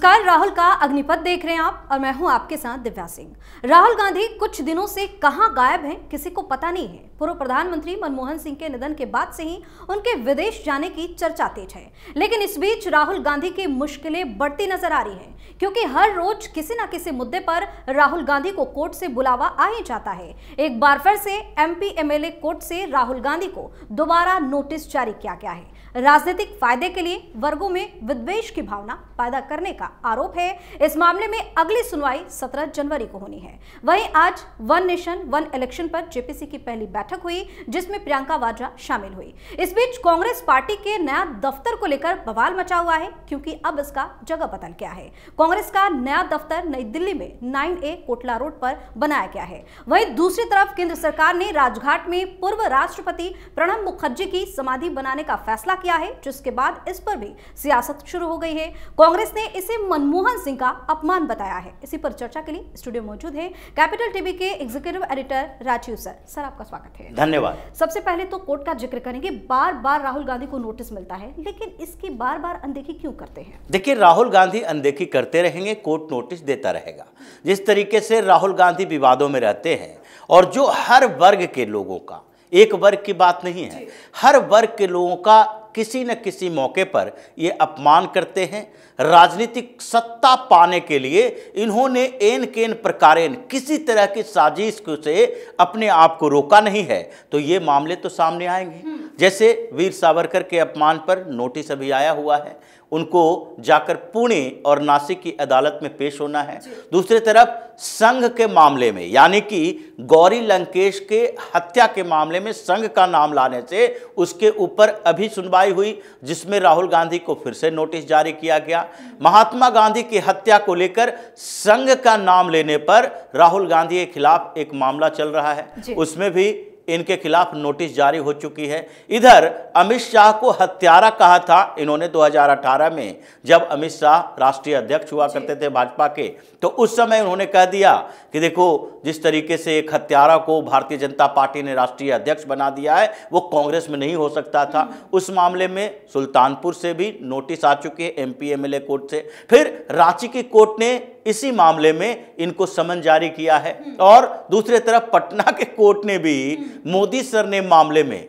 नमस्कार, राहुल का अग्निपथ देख रहे हैं आप और मैं हूं आपके साथ दिव्या सिंह। राहुल गांधी कुछ दिनों से कहां गायब हैं किसी को पता नहीं है। पूर्व प्रधानमंत्री मनमोहन सिंह के निधन के बाद से ही उनके विदेश जाने की चर्चा तेज है, लेकिन इस बीच राहुल गांधी की मुश्किलें बढ़ती नजर आ रही हैं, क्योंकि हर रोज किसी न किसी मुद्दे पर राहुल गांधी को कोर्ट से बुलावा आ ही जाता है। एक बार फिर से एमपी एमएलए कोर्ट से राहुल गांधी को दोबारा नोटिस जारी किया गया है। राजनीतिक फायदे के लिए वर्गों में विद्वेष की भावना पैदा करने का आरोप है। इस मामले में अगली सुनवाई 17 जनवरी को होनी है। वहीं आज वन नेशन वन इलेक्शन पर जेपीसी की पहली बैठक हुई, जिसमें प्रियंका वाड्रा शामिल हुई। इस बीच कांग्रेस पार्टी के नया दफ्तर को लेकर बवाल मचा हुआ है, क्योंकि अब इसका जगह बदल गया है। कांग्रेस का नया दफ्तर नई दिल्ली में 9A कोटला रोड पर बनाया गया है। वहीं दूसरी तरफ केंद्र सरकार ने राजघाट में पूर्व राष्ट्रपति प्रणब मुखर्जी की समाधि बनाने का फैसला किया है, जिसके बाद इस पर भी सियासत शुरू हो गई है। कांग्रेस ने इसे मनमोहन सिंह का अपमान बताया है। इसी पर चर्चा के लिए स्टूडियो मौजूद है कैपिटल टीवी के एग्जीक्यूटिव एडिटर राजीव सर आपका स्वागत है। धन्यवाद। सबसे पहले तो कोर्ट का जिक्र करेंगे। बार बार राहुल गांधी को नोटिस मिलता है, लेकिन इसकी बार बार अनदेखी क्यों करते हैं? देखिए, राहुल गांधी अनदेखी करते रहेंगे, कोर्ट नोटिस देता रहेगा। जिस तरीके से राहुल गांधी विवादों में रहते हैं और जो हर वर्ग के लोगों का, एक वर्ग की बात नहीं है, हर वर्ग के लोगों का किसी न किसी मौके पर ये अपमान करते हैं। राजनीतिक सत्ता पाने के लिए इन्होंने एन केन प्रकारेण किसी तरह की साजिश से अपने आप को रोका नहीं है, तो ये मामले तो सामने आएंगे। जैसे वीर सावरकर के अपमान पर नोटिस अभी आया हुआ है, उनको जाकर पुणे और नासिक की अदालत में पेश होना है। दूसरी तरफ संघ के मामले में, यानी कि गौरी लंकेश के हत्या के मामले में संघ का नाम लाने से उसके ऊपर अभी सुनवाई हुई, जिसमें राहुल गांधी को फिर से नोटिस जारी किया गया। महात्मा गांधी की हत्या को लेकर संघ का नाम लेने पर राहुल गांधी के खिलाफ एक मामला चल रहा है, उसमें भी इनके खिलाफ नोटिस जारी हो चुकी है। इधर अमित शाह को हत्यारा कहा था इन्होंने 2018 में, जब अमित शाह राष्ट्रीय अध्यक्ष हुआ करते थे भाजपा के, तो उस समय उन्होंने कह दिया कि देखो, जिस तरीके से एक हत्यारा को भारतीय जनता पार्टी ने राष्ट्रीय अध्यक्ष बना दिया है, वो कांग्रेस में नहीं हो सकता था। उस मामले में सुल्तानपुर से भी नोटिस आ चुके हैं, एमपी एमएलए कोर्ट से। फिर रांची की कोर्ट ने इसी मामले में इनको समन जारी किया है, और दूसरी तरफ पटना के कोर्ट ने भी मोदी सर ने मामले में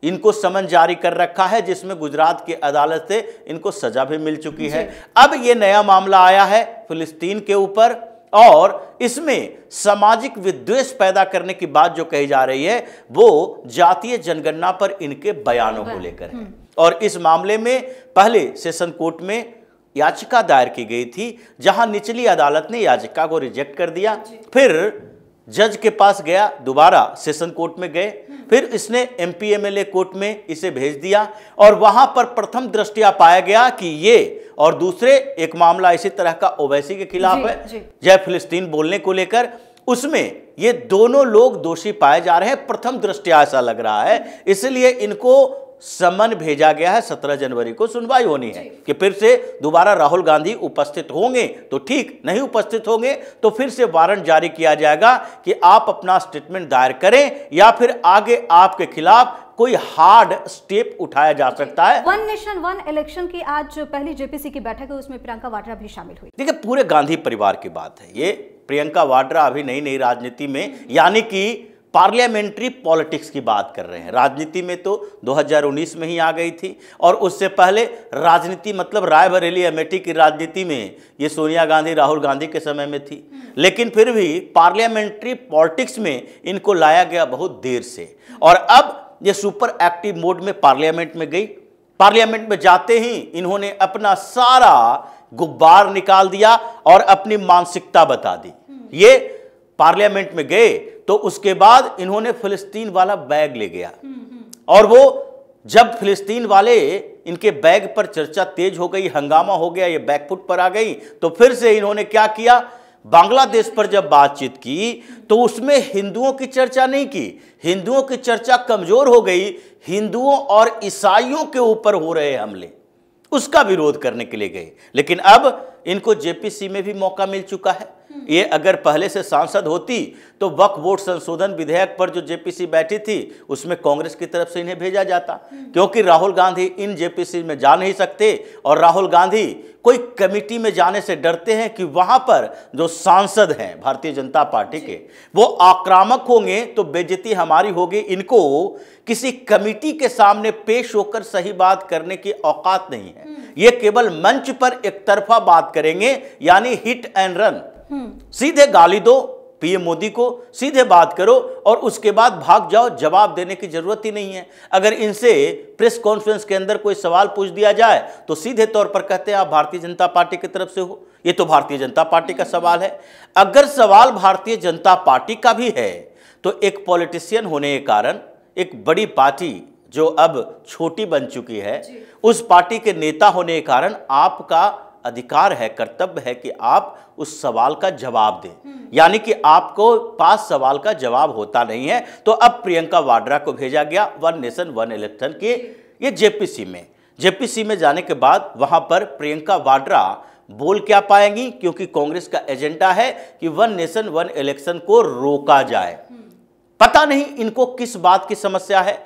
इनको समन जारी कर रखा है, जिसमें गुजरात की अदालत से इनको सजा भी मिल चुकी है। अब ये नया मामला आया है फिलिस्तीन के ऊपर, और इसमें सामाजिक विद्वेष पैदा करने की बात जो कही जा रही है वो जातीय जनगणना पर इनके बयानों को लेकर है। और इस मामले में पहले सेशन कोर्ट में याचिका दायर की गई थी, जहां निचली अदालत ने याचिका को रिजेक्ट कर दिया। फिर जज के पास गया, दोबारा सेशन कोर्ट में गए, फिर इसने एमपी एमएलए कोर्ट में इसे भेज दिया, और वहां पर प्रथम दृष्टया पाया गया कि ये और दूसरे एक मामला इसी तरह का ओवैसी के खिलाफ है, जय फिलिस्तीन बोलने को लेकर, उसमें ये दोनों लोग दोषी पाए जा रहे हैं। प्रथम दृष्टया ऐसा लग रहा है, इसलिए इनको समन भेजा गया है। 17 जनवरी को सुनवाई होनी है कि फिर से दोबारा राहुल गांधी उपस्थित होंगे तो ठीक, नहीं उपस्थित होंगे तो फिर से वारंट जारी किया जाएगा कि आप अपना स्टेटमेंट दायर करें, या फिर आगे आपके खिलाफ कोई हार्ड स्टेप उठाया जा सकता है। वन नेशन वन इलेक्शन की आज पहली जेपीसी की बैठक है, उसमें प्रियंका वाड्रा भी शामिल हुई। देखिए, पूरे गांधी परिवार की बात है ये। प्रियंका वाड्रा अभी नई नई राजनीति में, यानी कि पार्लियामेंट्री पॉलिटिक्स की बात कर रहे हैं। राजनीति में तो 2019 में ही आ गई थी, और उससे पहले राजनीति मतलब रायबरेली अमेठी की राजनीति में ये सोनिया गांधी राहुल गांधी के समय में थी, लेकिन फिर भी पार्लियामेंट्री पॉलिटिक्स में इनको लाया गया बहुत देर से। और अब ये सुपर एक्टिव मोड में पार्लियामेंट में गई। पार्लियामेंट में जाते ही इन्होंने अपना सारा गुब्बार निकाल दिया और अपनी मानसिकता बता दी। ये पार्लियामेंट में गए तो उसके बाद इन्होंने फिलिस्तीन वाला बैग ले गया, और वो जब फिलिस्तीन वाले इनके बैग पर चर्चा तेज हो गई, हंगामा हो गया, ये बैकफुट पर आ गई, तो फिर से इन्होंने क्या किया, बांग्लादेश पर जब बातचीत की तो उसमें हिंदुओं की चर्चा नहीं की। हिंदुओं की चर्चा कमजोर हो गई, हिंदुओं और ईसाइयों के ऊपर हो रहे हमले, उसका विरोध करने के लिए गए। लेकिन अब इनको जेपीसी में भी मौका मिल चुका है, ये अगर पहले से सांसद होती तो वक्फ बोर्ड संशोधन विधेयक पर जो जेपीसी बैठी थी उसमें कांग्रेस की तरफ से इन्हें भेजा जाता, क्योंकि राहुल गांधी इन जेपीसी में जा नहीं सकते और राहुल गांधी कोई कमेटी में जाने से डरते हैं कि वहां पर जो सांसद हैं भारतीय जनता पार्टी के वो आक्रामक होंगे तो बेइज्जती हमारी होगी, इनको किसी कमेटी के सामने पेश होकर सही बात करने की औकात नहीं है। ये केवल मंच पर एक तरफा बात करेंगे, यानी हिट एंड रन, सीधे गाली दो पीएम मोदी को, सीधे बात करो और उसके बाद भाग जाओ, जवाब देने की जरूरत ही नहीं है। अगर इनसे प्रेस कॉन्फ्रेंस के अंदर कोई सवाल पूछ दिया जाए तो सीधे तौर पर कहते हैं आप भारतीय जनता पार्टी की तरफ से हो, ये तो भारतीय जनता पार्टी का सवाल है। अगर सवाल भारतीय जनता पार्टी का भी है तो एक पॉलिटिशियन होने के कारण, एक बड़ी पार्टी जो अब छोटी बन चुकी है, उस पार्टी के नेता होने के कारण आपका अधिकार है, कर्तव्य है कि आप उस सवाल का जवाब दें। यानी कि आपको पास सवाल का जवाब होता नहीं है, तो अब प्रियंका वाड्रा को भेजा गया वन नेशन वन इलेक्शन के ये जेपीसी में जाने के बाद वहां पर प्रियंका वाड्रा बोल क्या पाएंगी, क्योंकि कांग्रेस का एजेंडा है कि वन नेशन वन इलेक्शन को रोका जाए। पता नहीं इनको किस बात की समस्या है,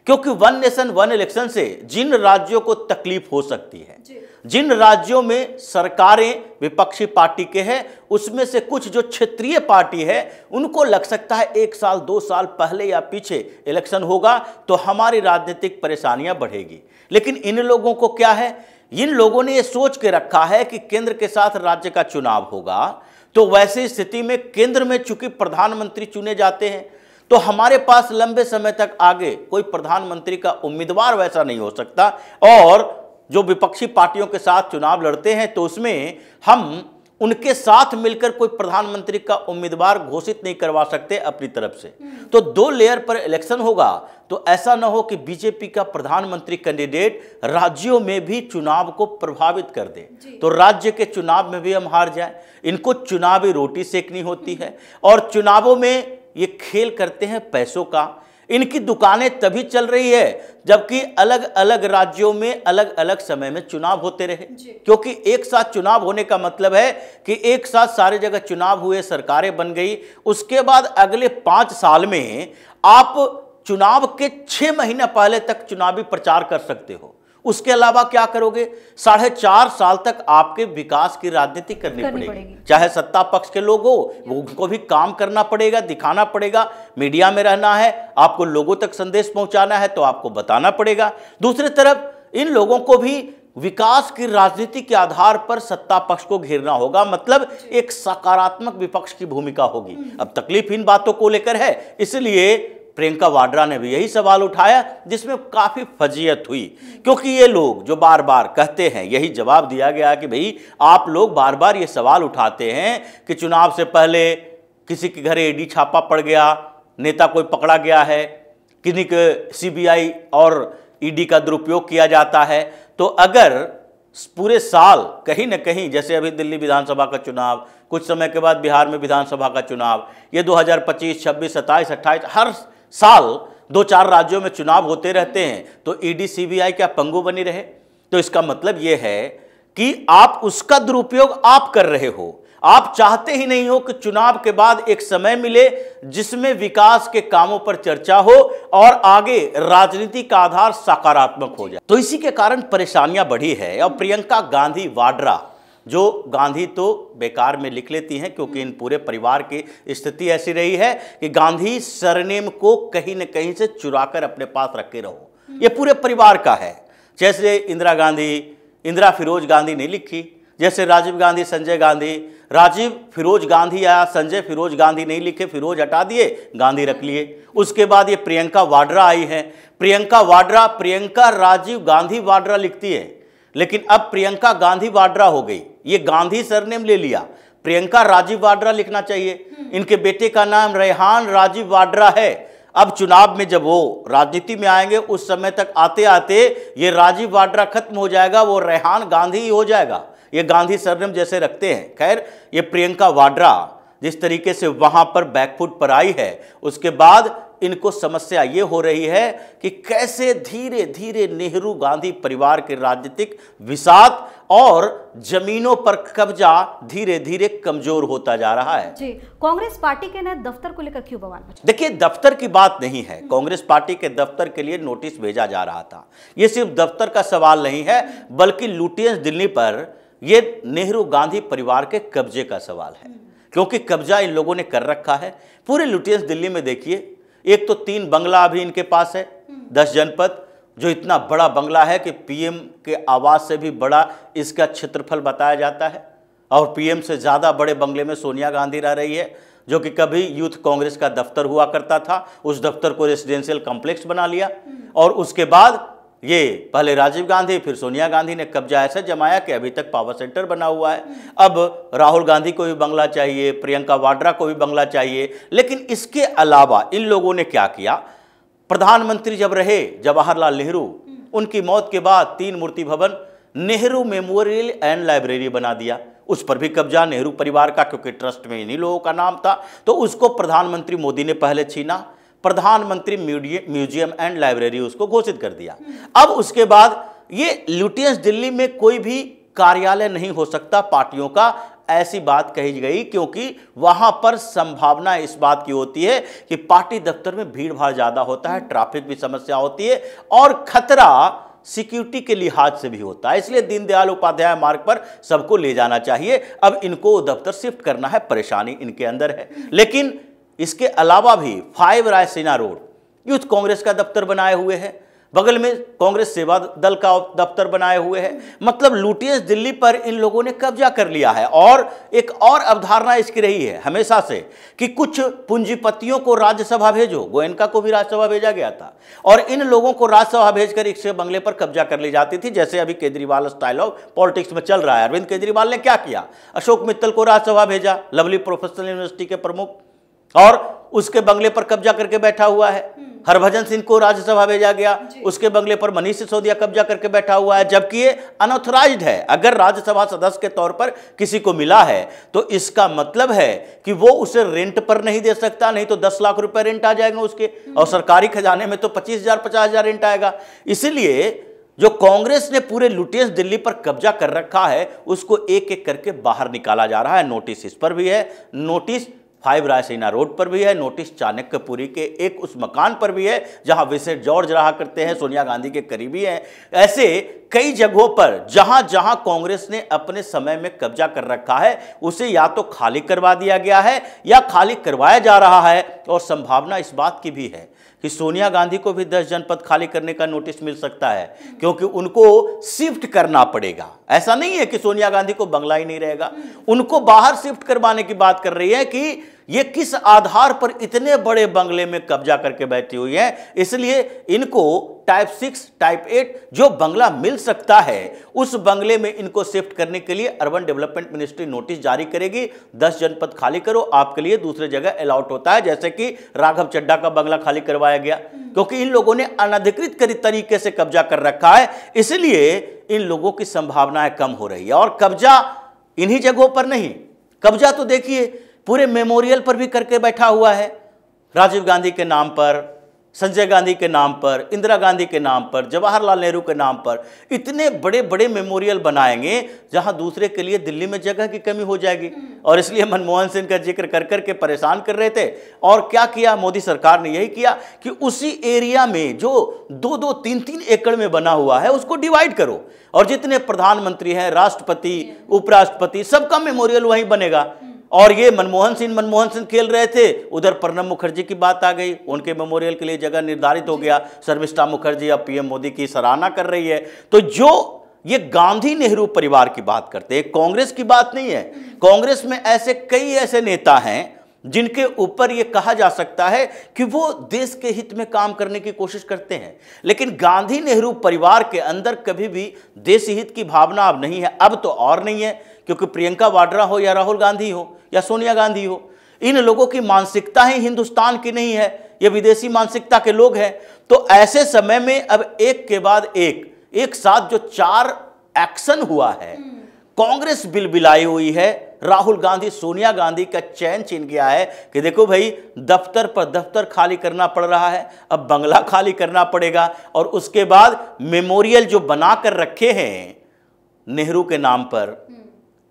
क्योंकि वन नेशन वन इलेक्शन से जिन राज्यों को तकलीफ हो सकती है, जिन राज्यों में सरकारें विपक्षी पार्टी के हैं, उसमें से कुछ जो क्षेत्रीय पार्टी है उनको लग सकता है 1 साल 2 साल पहले या पीछे इलेक्शन होगा तो हमारी राजनीतिक परेशानियां बढ़ेगी। लेकिन इन लोगों को क्या है, इन लोगों ने ये सोच के रखा है कि केंद्र के साथ राज्य का चुनाव होगा, तो वैसी स्थिति में केंद्र में चूंकि प्रधानमंत्री चुने जाते हैं तो हमारे पास लंबे समय तक आगे कोई प्रधानमंत्री का उम्मीदवार वैसा नहीं हो सकता, और जो विपक्षी पार्टियों के साथ चुनाव लड़ते हैं तो उसमें हम उनके साथ मिलकर कोई प्रधानमंत्री का उम्मीदवार घोषित नहीं करवा सकते अपनी तरफ से। तो 2 लेयर पर इलेक्शन होगा, तो ऐसा ना हो कि बीजेपी का प्रधानमंत्री कैंडिडेट राज्यों में भी चुनाव को प्रभावित कर दे, तो राज्य के चुनाव में भी हम हार जाएं। इनको चुनावी रोटी सेकनी होती है और चुनावों में ये खेल करते हैं पैसों का। इनकी दुकानें तभी चल रही है जबकि अलग अलग राज्यों में अलग अलग समय में चुनाव होते रहे, क्योंकि एक साथ चुनाव होने का मतलब है कि एक साथ सारे जगह चुनाव हुए, सरकारें बन गई, उसके बाद अगले 5 साल में आप चुनाव के 6 महीने पहले तक चुनावी प्रचार कर सकते हो। उसके अलावा क्या करोगे, 4.5 साल तक आपके विकास की राजनीति करनी पड़ेगी। चाहे सत्ता पक्ष के लोग हो, उनको भी काम करना पड़ेगा, दिखाना पड़ेगा, मीडिया में रहना है, आपको लोगों तक संदेश पहुंचाना है तो आपको बताना पड़ेगा। दूसरी तरफ इन लोगों को भी विकास की राजनीति के आधार पर सत्ता पक्ष को घेरना होगा, मतलब एक सकारात्मक विपक्ष की भूमिका होगी। अब तकलीफ इन बातों को लेकर है, इसलिए प्रियंका वाड्रा ने भी यही सवाल उठाया जिसमें काफी फजीयत हुई, क्योंकि ये लोग जो बार बार कहते हैं, यही जवाब दिया गया कि भाई आप लोग बार बार ये सवाल उठाते हैं कि चुनाव से पहले किसी के घर ईडी छापा पड़ गया, नेता कोई पकड़ा गया है, किसी के सीबीआई और ईडी का दुरुपयोग किया जाता है, तो अगर पूरे साल कहीं न कहीं, जैसे अभी दिल्ली विधानसभा का चुनाव, कुछ समय के बाद बिहार में विधानसभा का चुनाव, ये 2025, 26, 27, 28 हर साल 2-4 राज्यों में चुनाव होते रहते हैं, तो ईडी सीबीआई क्या पंगु बनी रहे? तो इसका मतलब यह है कि आप उसका दुरुपयोग आप कर रहे हो। आप चाहते ही नहीं हो कि चुनाव के बाद एक समय मिले जिसमें विकास के कामों पर चर्चा हो और आगे राजनीति का आधार सकारात्मक हो जाए। तो इसी के कारण परेशानियां बढ़ी है। और प्रियंका गांधी वाड्रा, जो गांधी तो बेकार में लिख लेती हैं क्योंकि इन पूरे परिवार की स्थिति ऐसी रही है कि गांधी सरनेम को कहीं न कहीं से चुराकर अपने पास रखे रहो, ये पूरे परिवार का है। जैसे इंदिरा गांधी इंदिरा फिरोज गांधी नहीं लिखी, जैसे राजीव गांधी संजय गांधी राजीव फिरोज गांधी या संजय फिरोज गांधी नहीं लिखे, फिरोज हटा दिए, गांधी रख लिए। उसके बाद ये प्रियंका वाड्रा आई है, प्रियंका वाड्रा प्रियंका राजीव गांधी वाड्रा लिखती है, लेकिन अब प्रियंका गांधी वाड्रा हो गई, ये गांधी सरनेम ले लिया, प्रियंका राजीव वाड्रा लिखना चाहिए। इनके बेटे का नाम रेहान राजीव वाड्रा है। अब चुनाव में जब वो राजनीति में आएंगे उस समय तक आते आते ये राजीव वाड्रा खत्म हो जाएगा, वो रेहान गांधी ही हो जाएगा। ये गांधी सरनेम जैसे रखते हैं। खैर, ये प्रियंका वाड्रा जिस तरीके से वहां पर बैकफुट पर आई है, उसके बाद इनको समस्या ये हो रही है कि कैसे धीरे धीरे नेहरू गांधी परिवार के राजनीतिक विसात और जमीनों पर कब्जा धीरे धीरे कमजोर होता जा रहा है। जी, कांग्रेस पार्टी के नए दफ्तर को लेकर क्यों बवाल मचा? देखिए, दफ्तर की बात नहीं है, कांग्रेस पार्टी के दफ्तर के लिए नोटिस भेजा जा रहा था। यह सिर्फ दफ्तर का सवाल नहीं है, बल्कि लुटियंस दिल्ली पर यह नेहरू गांधी परिवार के कब्जे का सवाल है, क्योंकि कब्जा इन लोगों ने कर रखा है पूरे लुटियंस दिल्ली में। देखिए, एक तो 3 बंगला अभी इनके पास है, 10 जनपद, जो इतना बड़ा बंगला है कि पीएम के आवास से भी बड़ा इसका क्षेत्रफल बताया जाता है। और पीएम से ज़्यादा बड़े बंगले में सोनिया गांधी रह रही है, जो कि कभी यूथ कांग्रेस का दफ्तर हुआ करता था, उस दफ्तर को रेसिडेंशियल कॉम्प्लेक्स बना लिया। और उसके बाद ये पहले राजीव गांधी फिर सोनिया गांधी ने कब्जा ऐसा जमाया कि अभी तक पावर सेंटर बना हुआ है। अब राहुल गांधी को भी बंगला चाहिए, प्रियंका वाड्रा को भी बंगला चाहिए। लेकिन इसके अलावा इन लोगों ने क्या किया, प्रधानमंत्री जब रहे जवाहरलाल नेहरू, उनकी मौत के बाद 3 मूर्ति भवन नेहरू मेमोरियल एंड लाइब्रेरी बना दिया, उस पर भी कब्जा नेहरू परिवार का, क्योंकि ट्रस्ट में इन्हीं लोगों का नाम था। तो उसको प्रधानमंत्री मोदी ने पहले छीना, प्रधानमंत्री म्यूजियम एंड लाइब्रेरी उसको घोषित कर दिया। अब उसके बाद ये लुटियंस दिल्ली में कोई भी कार्यालय नहीं हो सकता पार्टियों का, ऐसी बात कही गई, क्योंकि वहां पर संभावना इस बात की होती है कि पार्टी दफ्तर में भीड़ भाड़ ज्यादा होता है, ट्रैफिक भी समस्या होती है और खतरा सिक्योरिटी के लिहाज से भी होता है। इसलिए दीनदयाल उपाध्याय मार्ग पर सबको ले जाना चाहिए। अब इनको दफ्तर शिफ्ट करना है, परेशानी इनके अंदर है। लेकिन इसके अलावा भी 5 रायसीना रोड यूथ कांग्रेस का दफ्तर बनाए हुए हैं, बगल में कांग्रेस सेवा दल का दफ्तर बनाए हुए हैं। मतलब लुटियंस दिल्ली पर इन लोगों ने कब्जा कर लिया है। और एक और अवधारणा इसकी रही है हमेशा से कि कुछ पूंजीपतियों को राज्यसभा भेजो, गोयनका को भी राज्यसभा भेजा गया था, और इन लोगों को राज्यसभा भेजकर इसके बंगले पर कब्जा कर ली जाती थी, जैसे अभी केजरीवाल स्टाइल ऑफ पॉलिटिक्स में चल रहा है। अरविंद केजरीवाल ने क्या किया, अशोक मित्तल को राज्यसभा भेजा, लवली प्रोफेशनल यूनिवर्सिटी के प्रमुख, और उसके बंगले पर कब्जा करके बैठा हुआ है। हरभजन सिंह को राज्यसभा भेजा गया, उसके बंगले पर मनीष सिसोदिया कब्जा करके बैठा हुआ है, जबकि ये अनऑथराइज्ड है। अगर राज्यसभा सदस्य के तौर पर किसी को मिला है तो इसका मतलब है कि वो उसे रेंट पर नहीं दे सकता, नहीं तो 10 लाख रुपए रेंट आ जाएगा उसके, और सरकारी खजाने में तो 25,000 50,000 रेंट आएगा। इसलिए जो कांग्रेस ने पूरे लुटियंस दिल्ली पर कब्जा कर रखा है, उसको एक एक करके बाहर निकाला जा रहा है। नोटिस इस पर भी है, नोटिस 5 रायसीना रोड पर भी है, नोटिस चाणक्यपुरी के एक उस मकान पर भी है जहां विसेट जॉर्ज रहा करते हैं, सोनिया गांधी के करीबी हैं। ऐसे कई जगहों पर जहां जहां कांग्रेस ने अपने समय में कब्जा कर रखा है, उसे या तो खाली करवा दिया गया है या खाली करवाया जा रहा है। और संभावना इस बात की भी है कि सोनिया गांधी को भी 10 जनपद खाली करने का नोटिस मिल सकता है, क्योंकि उनको शिफ्ट करना पड़ेगा। ऐसा नहीं है कि सोनिया गांधी को बंगला ही नहीं रहेगा, उनको बाहर शिफ्ट करवाने की बात कर रही है कि ये किस आधार पर इतने बड़े बंगले में कब्जा करके बैठी हुई है। इसलिए इनको टाइप 6 टाइप 8 जो बंगला मिल सकता है, उस बंगले में इनको शिफ्ट करने के लिए अर्बन डेवलपमेंट मिनिस्ट्री नोटिस जारी करेगी, 10 जनपद खाली करो, आपके लिए दूसरे जगह अलाउट होता है। जैसे कि राघव चड्ढा का बंगला खाली करवाया गया, क्योंकि इन लोगों ने अनधिकृत तरीके से कब्जा कर रखा है, इसलिए इन लोगों की संभावनाएं कम हो रही है। और कब्जा इन्हीं जगहों पर नहीं, कब्जा तो देखिए पूरे मेमोरियल पर भी करके बैठा हुआ है, राजीव गांधी के नाम पर, संजय गांधी के नाम पर, इंदिरा गांधी के नाम पर, जवाहरलाल नेहरू के नाम पर। इतने बड़े बड़े मेमोरियल बनाएंगे जहां दूसरे के लिए दिल्ली में जगह की कमी हो जाएगी। और इसलिए मनमोहन सिंह का जिक्र कर करके परेशान कर रहे थे। और क्या किया मोदी सरकार ने, यही किया कि उसी एरिया में जो 2-2 3-3 एकड़ में बना हुआ है उसको डिवाइड करो, और जितने प्रधानमंत्री हैं, राष्ट्रपति, उपराष्ट्रपति, सबका मेमोरियल वहीं बनेगा। और ये मनमोहन सिंह खेल रहे थे, उधर प्रणब मुखर्जी की बात आ गई, उनके मेमोरियल के लिए जगह निर्धारित हो गया। शर्मिष्ठा मुखर्जी अब पीएम मोदी की सराहना कर रही है। तो जो ये गांधी नेहरू परिवार की बात करते हैं, कांग्रेस की बात नहीं है। कांग्रेस में ऐसे कई ऐसे नेता हैं जिनके ऊपर यह कहा जा सकता है कि वो देश के हित में काम करने की कोशिश करते हैं, लेकिन गांधी नेहरू परिवार के अंदर कभी भी देश हित की भावना अब नहीं है। अब तो और नहीं है, क्योंकि प्रियंका वाड्रा हो या राहुल गांधी हो या सोनिया गांधी हो, इन लोगों की मानसिकता ही हिंदुस्तान की नहीं है, ये विदेशी मानसिकता के लोग हैं। तो ऐसे समय में अब एक के बाद एक साथ जो 4 एक्शन हुआ है, कांग्रेस बिलबिलाई हुई है। राहुल गांधी सोनिया गांधी का चैन छीन गया है कि देखो भाई, दफ्तर पर दफ्तर खाली करना पड़ रहा है, अब बंगला खाली करना पड़ेगा, और उसके बाद मेमोरियल जो बनाकर रखे हैं नेहरू के नाम पर,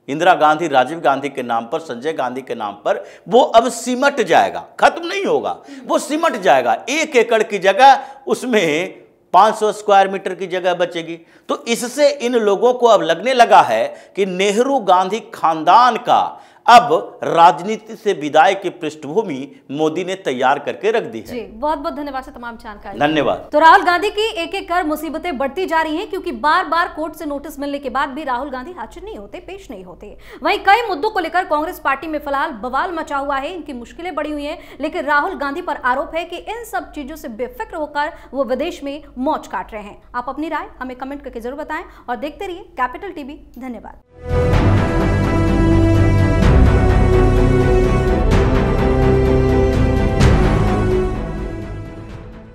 इंदिरा गांधी, राजीव गांधी के नाम पर, संजय गांधी के नाम पर, वो अब सिमट जाएगा, खत्म नहीं होगा, वो सिमट जाएगा। 1 एकड़ की जगह उसमें 500 स्क्वायर मीटर की जगह बचेगी। तो इससे इन लोगों को अब लगने लगा है कि नेहरू गांधी खानदान का अब राजनीति से विदाई की पृष्ठभूमि मोदी ने तैयार करके रख दी है। जी, बहुत बहुत धन्यवाद से तमाम जानकारी। धन्यवाद। तो राहुल गांधी की एक एक कर मुसीबतें बढ़ती जा रही हैं, क्योंकि बार बार कोर्ट से नोटिस मिलने के बाद भी राहुल गांधी हाजिर नहीं होते, पेश नहीं होते। वहीं कई मुद्दों को लेकर कांग्रेस पार्टी में फिलहाल बवाल मचा हुआ है, इनकी मुश्किलें बढ़ी हुई हैं, लेकिन राहुल गांधी पर आरोप है कि इन सब चीजों से बेफिक्र होकर वो विदेश में मौज काट रहे हैं। आप अपनी राय हमें कमेंट करके जरूर बताएं और देखते रहिए कैपिटल टीवी। धन्यवाद।